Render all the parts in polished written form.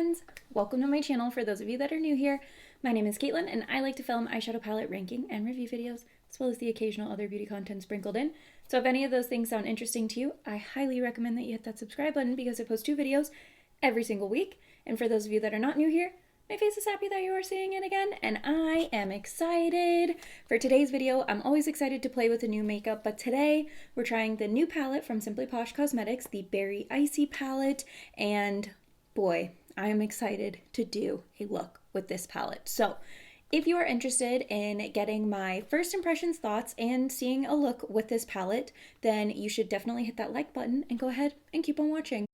friends! Welcome to my channel. For those of you that are new here, my name is Caitlin and I like to film eyeshadow palette ranking and review videos, as well as the occasional other beauty content sprinkled in. So if any of those things sound interesting to you, I highly recommend that you hit that subscribe button because I post 2 videos every single week. And for those of you that are not new here, my face is happy that you are seeing it again, and I am excited. For today's video, I'm always excited to play with a new makeup, but today we're trying the new palette from Simply Posh Cosmetics, the Berry Icy palette, and boy, I am excited to do a look with this palette. So if you are interested in getting my first impressions, thoughts, and seeing a look with this palette, then you should definitely hit that like button and go ahead and keep on watching.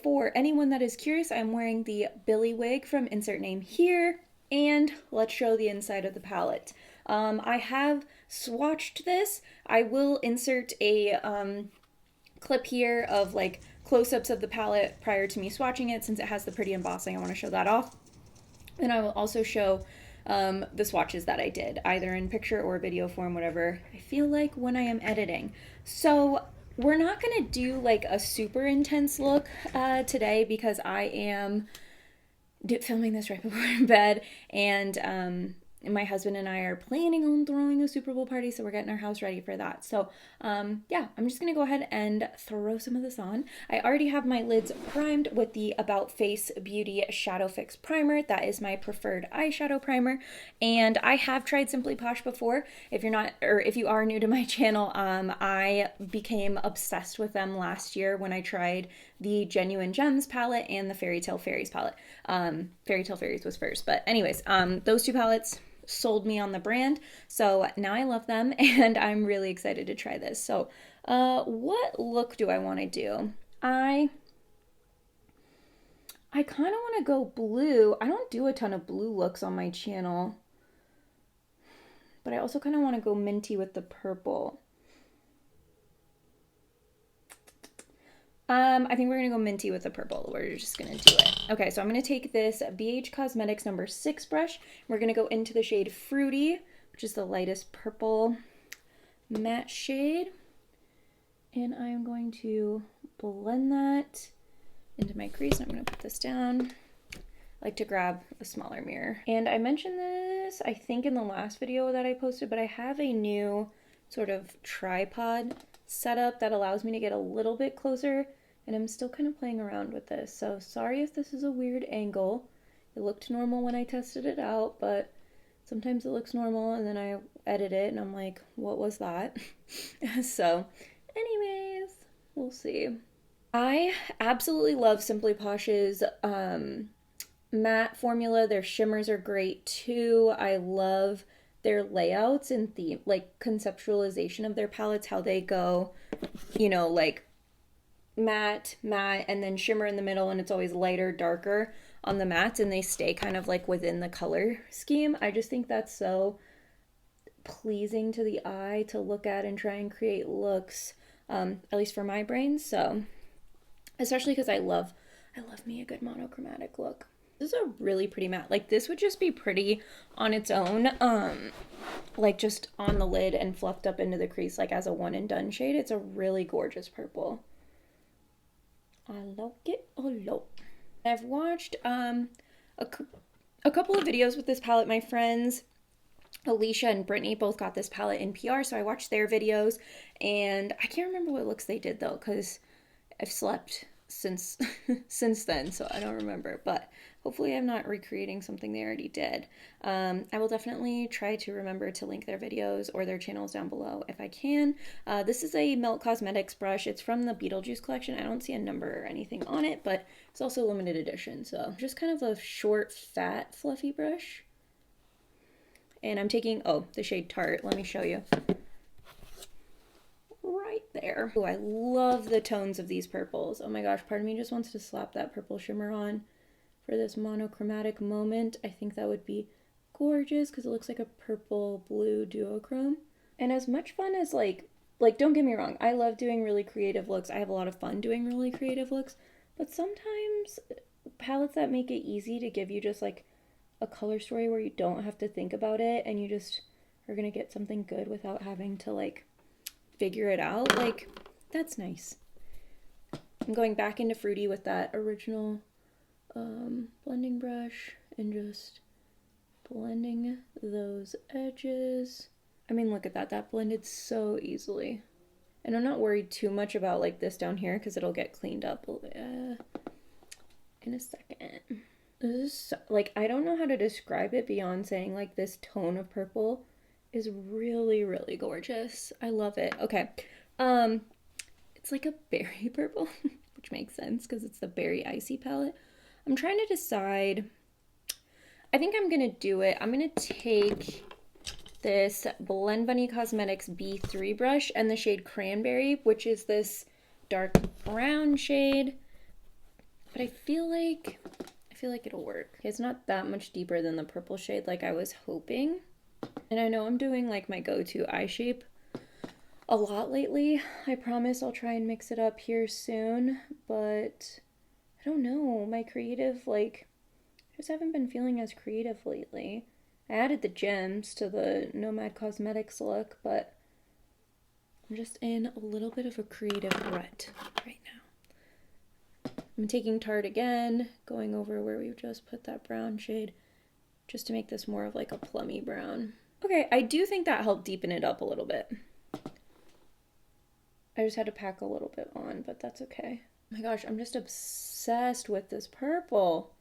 For anyone that is curious, I'm wearing the Billy wig from insert name here, and let's show the inside of the palette. I have swatched this. I will insert a clip here of like close-ups of the palette prior to me swatching it, since it has the pretty embossing. I want to show that off. And I will also show the swatches that I did, either in picture or video form, whatever I feel like when I am editing. So we're not going to do like a super intense look today because I am filming this right before bed, and my husband and I are planning on throwing a Super Bowl party, so we're getting our house ready for that. So yeah, I'm just gonna go ahead and throw some of this on. I already have my lids primed with the About Face Beauty Shadow Fix Primer. That is my preferred eyeshadow primer, and I have tried Simply Posh before. If you're not, or if you are new to my channel, I became obsessed with them last year when I tried the Genuine Gems palette and the Fairy Tale Fairies palette. Fairy Tale Fairies was first, but anyways, those 2 palettes sold me on the brand, so now I love them and I'm really excited to try this. So what look do I want to do? I kind of want to go blue. I don't do a ton of blue looks on my channel, but I also kind of want to go minty with the purple. I think we're gonna go minty with the purple. We're just gonna do it. Okay, so I'm gonna take this BH Cosmetics number 6 brush. We're gonna go into the shade Fruity, which is the lightest purple matte shade. And I'm going to blend that into my crease. I'm gonna put this down. I like to grab a smaller mirror. And I mentioned this, I think, in the last video that I posted, but I have a new sort of tripod setup that allows me to get a little bit closer, and I'm still kind of playing around with this, so sorry if this is a weird angle. It looked normal when I tested it out, but sometimes it looks normal and then I edit it and I'm like, what was that? So anyways, we'll see. I absolutely love Simply Posh's matte formula. Their shimmers are great too. I love their layouts and theme, like conceptualization of their palettes, how they go, you know, like matte, and then shimmer in the middle, and it's always lighter, darker on the mattes, and they stay kind of like within the color scheme. I just think that's so pleasing to the eye to look at and try and create looks, at least for my brain. So especially because I love me a good monochromatic look. This is a really pretty matte. Like, this would just be pretty on its own, like just on the lid and fluffed up into the crease, like as a one and done shade. It's a really gorgeous purple. I like it a lot. I've watched a couple of videos with this palette. My friends Alicia and Brittany both got this palette in PR, so I watched their videos, and I can't remember what looks they did though, because I've slept since then, so I don't remember, but hopefully I'm not recreating something they already did. I will definitely try to remember to link their videos or their channels down below if I can. This is a Melt Cosmetics brush. It's from the Beetlejuice collection. I don't see a number or anything on it, but it's also limited edition, so just kind of a short, fat, fluffy brush. And I'm taking, the shade Tart. Let me show you. Right there. Oh, I love the tones of these purples. Oh my gosh, part of me just wants to slap that purple shimmer on for this monochromatic moment. I think that would be gorgeous because it looks like a purple blue duochrome. And as much fun as like don't get me wrong, I love doing really creative looks. I have a lot of fun doing really creative looks, but sometimes palettes that make it easy to give you just like a color story where you don't have to think about it and you just are gonna get something good without having to like figure it out, like, that's nice. I'm going back into Fruity with that original blending brush and just blending those edges. I mean, look at that. That blended so easily. And I'm not worried too much about like this down here because it'll get cleaned up a little bit in a second. This is so, like, I don't know how to describe it beyond saying like this tone of purple is really, really gorgeous. I love it. Okay. It's like a berry purple, which makes sense because it's the Berry Icy palette. I'm trying to decide. I think I'm gonna do it. I'm gonna take this Blend Bunny Cosmetics B3 brush and the shade Cranberry, which is this dark brown shade. But I feel like it'll work. Okay, it's not that much deeper than the purple shade like I was hoping. And I know I'm doing like my go-to eye shape a lot lately. I promise I'll try and mix it up here soon, but I don't know. My creative, like, I just haven't been feeling as creative lately. I added the gems to the Nomad Cosmetics look, but I'm just in a little bit of a creative rut right now. I'm taking Tarte again, going over where we just put that brown shade, just to make this more of like a plummy brown. Okay, I do think that helped deepen it up a little bit. I just had to pack a little bit on, but that's okay. Oh my gosh, I'm just obsessed with this purple.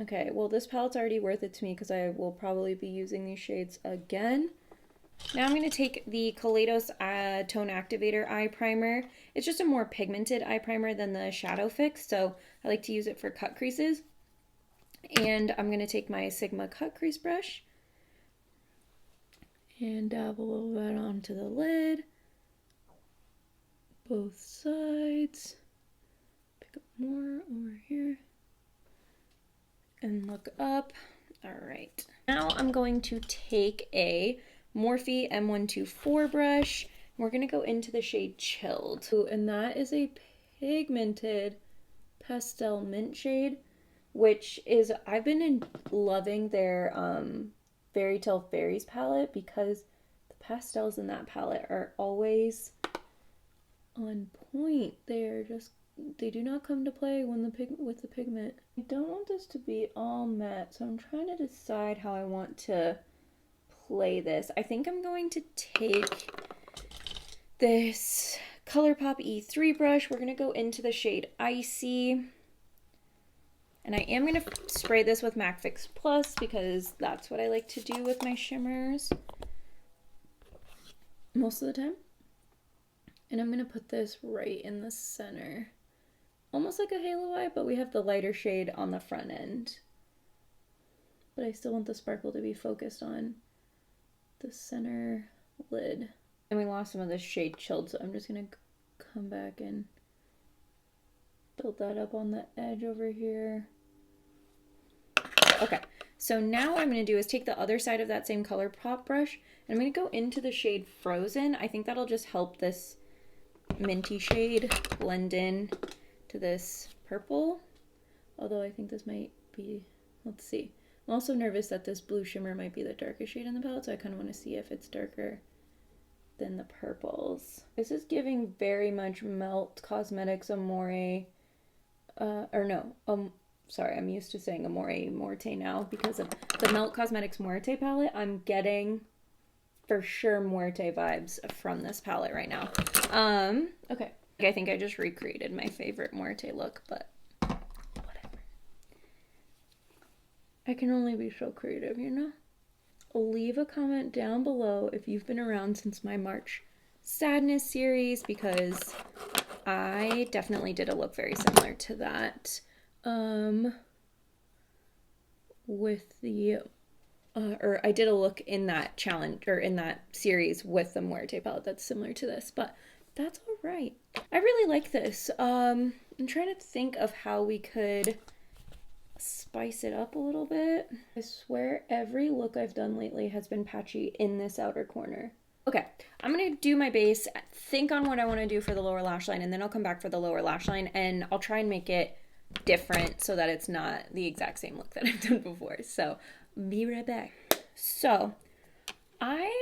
Okay, well, this palette's already worth it to me because I will probably be using these shades again. Now I'm going to take the Kaleidos Tone Activator Eye Primer. It's just a more pigmented eye primer than the Shadow Fix, so I like to use it for cut creases. And I'm going to take my Sigma cut crease brush and dab a little bit onto the lid. Both sides. Pick up more over here. And look up. All right. Now I'm going to take a Morphe M124 brush. We're going to go into the shade Chilled. Ooh, and that is a pigmented pastel mint shade, which is, I've been loving their Fairy Tale Fairies palette because the pastels in that palette are always on point. They do not come to play when with the pigment. I don't want this to be all matte, so I'm trying to decide how I want to play this. I think I'm going to take this ColourPop E3 brush. We're going to go into the shade Icy. And I am going to spray this with MAC Fix Plus because that's what I like to do with my shimmers most of the time. And I'm going to put this right in the center. Almost like a halo eye, but we have the lighter shade on the front end. But I still want the sparkle to be focused on the center lid. And we lost some of this shade Chilled, so I'm just going to come back and build that up on the edge over here. Okay, so now what I'm going to do is take the other side of that same ColourPop brush, and I'm going to go into the shade Frozen. I think that'll just help this minty shade blend in to this purple, although I think this might be, let's see. I'm also nervous that this blue shimmer might be the darkest shade in the palette, so I kind of want to see if it's darker than the purples. This is giving very much Melt Cosmetics Amore, sorry, I'm used to saying Amore Morte now because of the Melt Cosmetics Morte palette. I'm getting for sure Muerte vibes from this palette right now. Okay. I think I just recreated my favorite Muerte look, but whatever. I can only be so creative, you know? Leave a comment down below if you've been around since my March Sadness series, because I definitely did a look very similar to that. With the or I did a look in that challenge or in that series with the Muerte palette that's similar to this, but that's all right. I really like this. I'm trying to think of how we could spice it up a little bit. I swear every look I've done lately has been patchy in this outer corner. Okay, I'm gonna do my base, think on what I want to do for the lower lash line, and then I'll come back for the lower lash line and I'll try and make it different so that it's not the exact same look that I've done before. So be right back. So I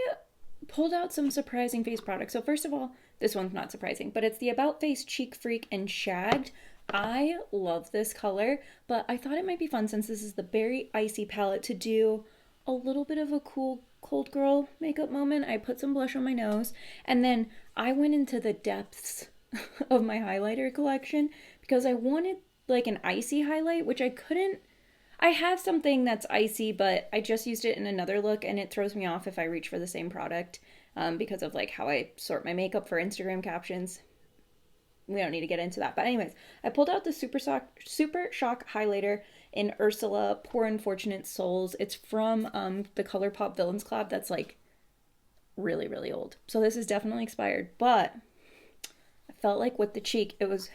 pulled out some surprising face products. So first of all, this one's not surprising, but it's the About Face Cheek Freak and Shagged. I love this color, but I thought it might be fun since this is the Berry Icy palette to do a little bit of a cool cold girl makeup moment. I put some blush on my nose, and then I went into the depths of my highlighter collection because I wanted like an icy highlight, which I couldn't. I have something that's icy, but I just used it in another look, and it throws me off if I reach for the same product because of like how I sort my makeup for Instagram captions. We don't need to get into that. But anyways, I pulled out the Super Shock highlighter in Ursula Poor Unfortunate Souls. It's from the ColourPop Villains Collab that's like really, really old. So this is definitely expired, but I felt like with the cheek, it was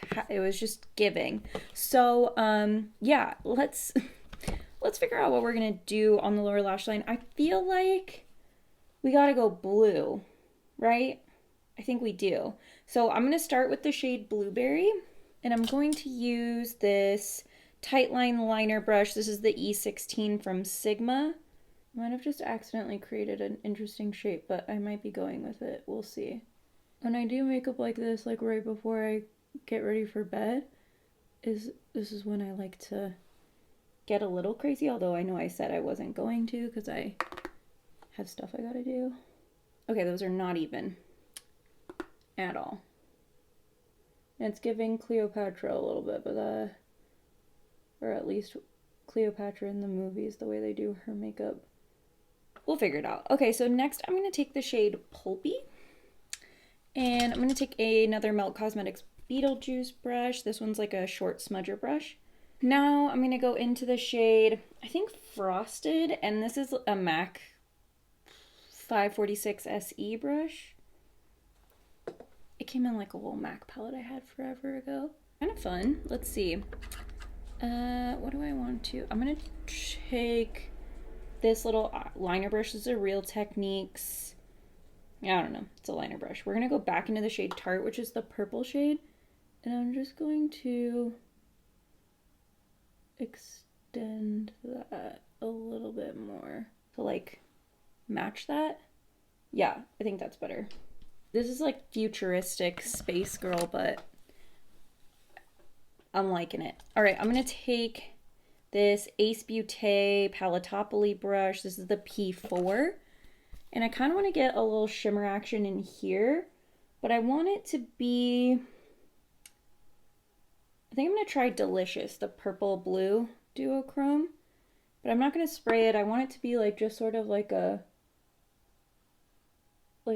just giving. So yeah, let's figure out what we're gonna do on the lower lash line. I feel like we gotta go blue, right? I think we do. So I'm gonna start with the shade Blueberry, and I'm going to use this tight line liner brush. This is the E16 from Sigma. I might have just accidentally created an interesting shape, but I might be going with it. We'll see. When I do makeup like this, like right before I get ready for bed, this is when I like to get a little crazy, although I know I said I wasn't going to because I have stuff I gotta do. Okay, those are not even at all. And it's giving Cleopatra a little bit, but or at least Cleopatra in the movies, the way they do her makeup. We'll figure it out. Okay, so next I'm gonna take the shade Pulpy, and I'm gonna take another Melt Cosmetics Beetlejuice brush. This one's like a short smudger brush. Now I'm gonna go into the shade, I think Frosted, and this is a MAC 546 SE brush. It came in like a little MAC palette I had forever ago. Kind of fun. Let's see. What do I want to? I'm gonna take this little liner brush. This is a Real Techniques. I don't know. It's a liner brush. We're gonna go back into the shade Tart, which is the purple shade, and I'm just going to extend that a little bit more to like match that. Yeah, I think that's better. This is like futuristic space girl, but I'm liking it. All right, I'm gonna take this Ace Beauté Palatopoli brush. This is the P4, and I kind of want to get a little shimmer action in here, but I want it to be, I think I'm gonna try Delicious, the purple blue duochrome, but I'm not gonna spray it. I want it to be like just sort of like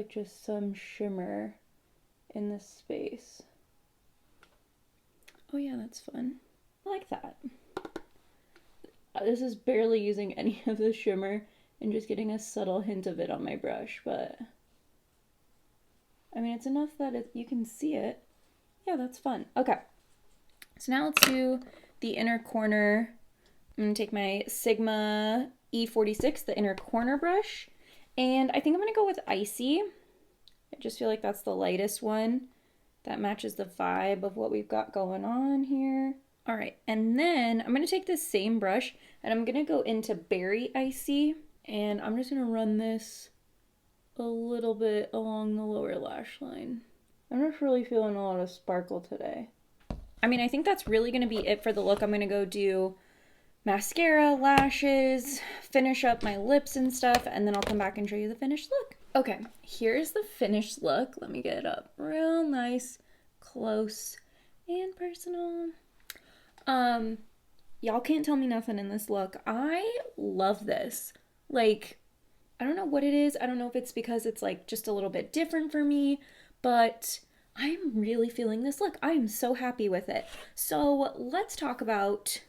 just some shimmer in this space. Oh yeah, that's fun. I like that. This is barely using any of the shimmer and just getting a subtle hint of it on my brush, but I mean, it's enough that you can see it. Yeah, that's fun. Okay, so now let's do the inner corner. I'm gonna take my Sigma E46, the inner corner brush, and I think I'm gonna go with Icy. I just feel like that's the lightest one. That matches the vibe of what we've got going on here. All right, and then I'm gonna take this same brush and I'm gonna go into Berry Icy, and I'm just gonna run this a little bit along the lower lash line. I'm just really feeling a lot of sparkle today. I mean, I think that's really gonna be it for the look. I'm gonna go do mascara, lashes, finish up my lips and stuff, and then I'll come back and show you the finished look. Okay, here's the finished look. Let me get it up real nice, close, and personal. Y'all can't tell me nothing in this look. I love this. Like, I don't know what it is. I don't know if it's because it's like just a little bit different for me, but I'm really feeling this look. I am so happy with it. So let's talk about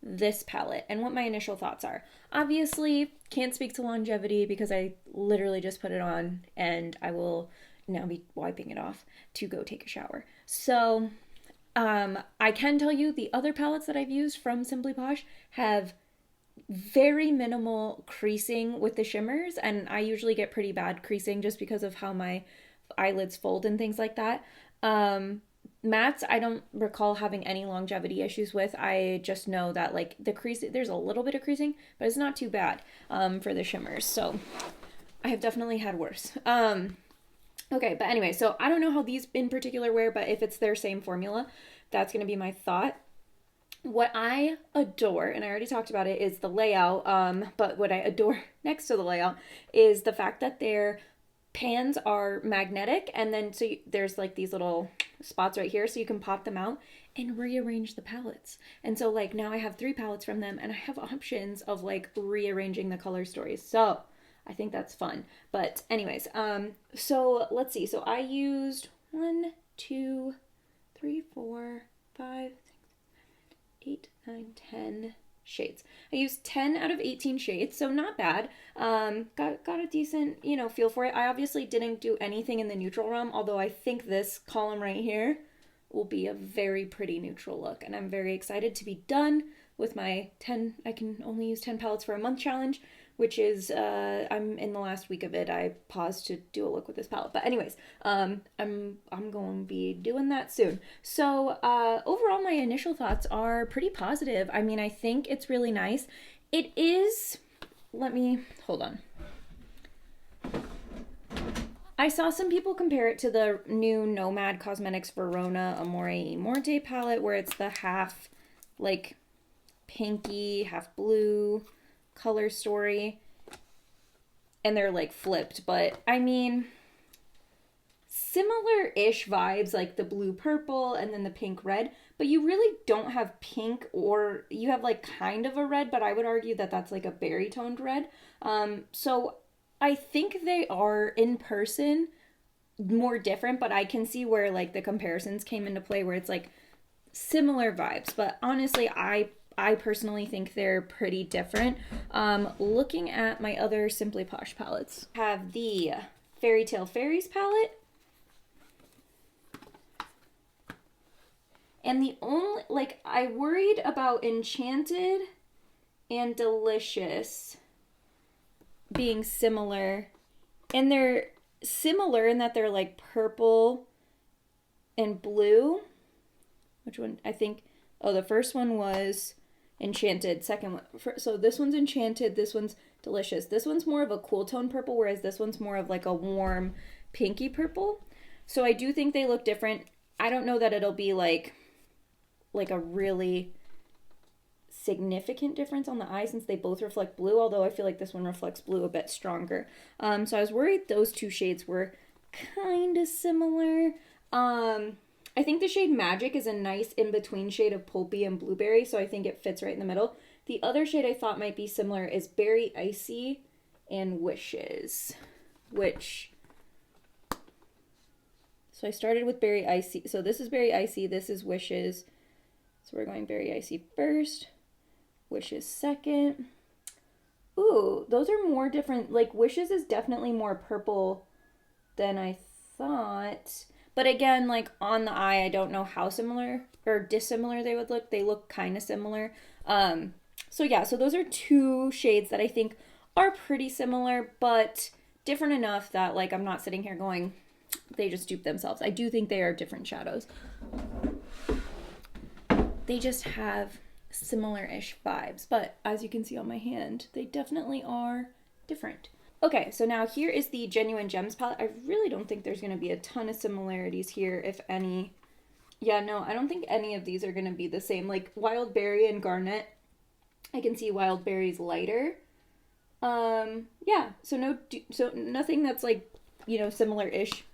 this palette and what my initial thoughts are. Obviously, can't speak to longevity because I literally just put it on and I will now be wiping it off to go take a shower. So I can tell you the other palettes that I've used from Simply Posh have very minimal creasing with the shimmers, and I usually get pretty bad creasing just because of how my eyelids fold and things like that. Mattes, I don't recall having any longevity issues with. I just know that like the crease, there's a little bit of creasing, but it's not too bad for the shimmers. So I have definitely had worse. Okay, but anyway, so I don't know how these in particular wear, but if it's their same formula, that's going to be my thought. What I adore, and I already talked about it, is the layout. But what I adore next to the layout is the fact that their pans are magnetic, and then there's like these little spots right here, so you can pop them out and rearrange the palettes. And so like now I have 3 palettes from them, and I have options of like rearranging the color stories. So I think that's fun. But anyways, so let's see. So I used 1, 2, 3, 4, 5, 8, 9, 10 shades. I used 10 out of 18 shades, so not bad. Got a decent, feel for it. I obviously didn't do anything in the neutral realm, although I think this column right here will be a very pretty neutral look, and I'm very excited to be done with my 10, I can only use 10 palettes for a month challenge, which is, I'm in the last week of it. I paused to do a look with this palette. But anyways, I'm going to be doing that soon. So overall, my initial thoughts are pretty positive. I mean, I think it's really nice. It is, hold on. I saw some people compare it to the new Nomad Cosmetics Verona Amore y Morte palette, where it's the half, like, pinky, half blue color story, and they're like flipped. But I mean, similar-ish vibes, like the blue purple and then the pink red, but you really don't have pink, or you have like kind of a red, but I would argue that that's like a berry toned red. So I think they are in person more different, but I can see where like the comparisons came into play, where it's like similar vibes. But honestly, I personally think they're pretty different. Looking at my other Simply Posh palettes, I have the Fairy Tale Fairies palette. And the only, like, I worried about Enchanted and Delicious being similar. And they're similar in that they're like purple and blue. Which one? I think, oh, the first one was Enchanted, second one. So this one's Enchanted, this one's Delicious. This one's more of a cool tone purple, whereas this one's more of like a warm pinky purple. So I do think they look different. I don't know that it'll be like a really significant difference on the eye, since they both reflect blue, although I feel like this one reflects blue a bit stronger. So I was worried those two shades were kind of similar. I think the shade Magic is a nice in-between shade of Pulpy and Blueberry, so I think it fits right in the middle. The other shade I thought might be similar is Berry Icy and Wishes, which... So I started with Berry Icy. So this is Berry Icy, this is Wishes. So we're going Berry Icy first, Wishes second. Ooh, those are more different. Like, Wishes is definitely more purple than I thought. But again, like on the eye, I don't know how similar or dissimilar they would look. They look kind of similar. So yeah, so those are two shades that I think are pretty similar, but different enough that like I'm not sitting here going, they just dupe themselves. I do think they are different shadows. They just have similar-ish vibes, but as you can see on my hand, they definitely are different. Okay, so now here is the Genuine Gems palette. I really don't think there's going to be a ton of similarities here, if any. Yeah, no, I don't think any of these are going to be the same. Like Wild Berry and Garnet, I can see Wild Berry's lighter. Yeah, so nothing that's like, similar-ish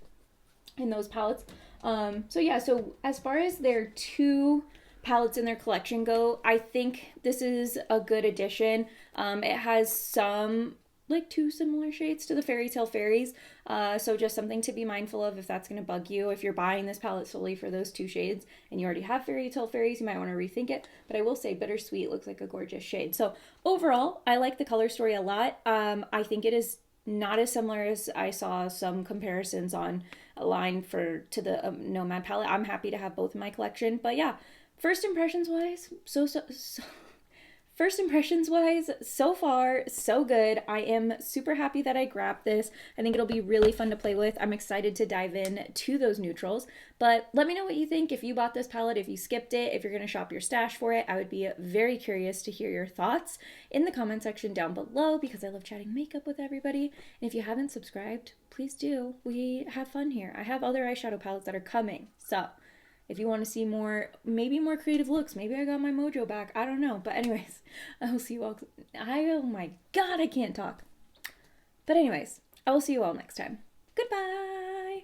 in those palettes. So yeah, so as far as their two palettes in their collection go, I think this is a good addition. It has some like two similar shades to the Fairy Tale Fairies, so just something to be mindful of if that's going to bug you. If you're buying this palette solely for those two shades and you already have Fairy Tale Fairies, you might want to rethink it, but I will say Bittersweet looks like a gorgeous shade. So overall, I like the color story a lot. I think it is not as similar as I saw some comparisons on a line to the Nomad palette. I'm happy to have both in my collection, but yeah, first impressions wise, so first impressions wise, so far, so good. I am super happy that I grabbed this. I think it'll be really fun to play with. I'm excited to dive in to those neutrals. But let me know what you think if you bought this palette, if you skipped it, if you're going to shop your stash for it. I would be very curious to hear your thoughts in the comment section down below because I love chatting makeup with everybody. And if you haven't subscribed, please do. We have fun here. I have other eyeshadow palettes that are coming. So if you want to see more, maybe more creative looks, maybe I got my mojo back. I don't know. But anyways, I will see you all. Oh my God, I can't talk. But anyways, I will see you all next time. Goodbye.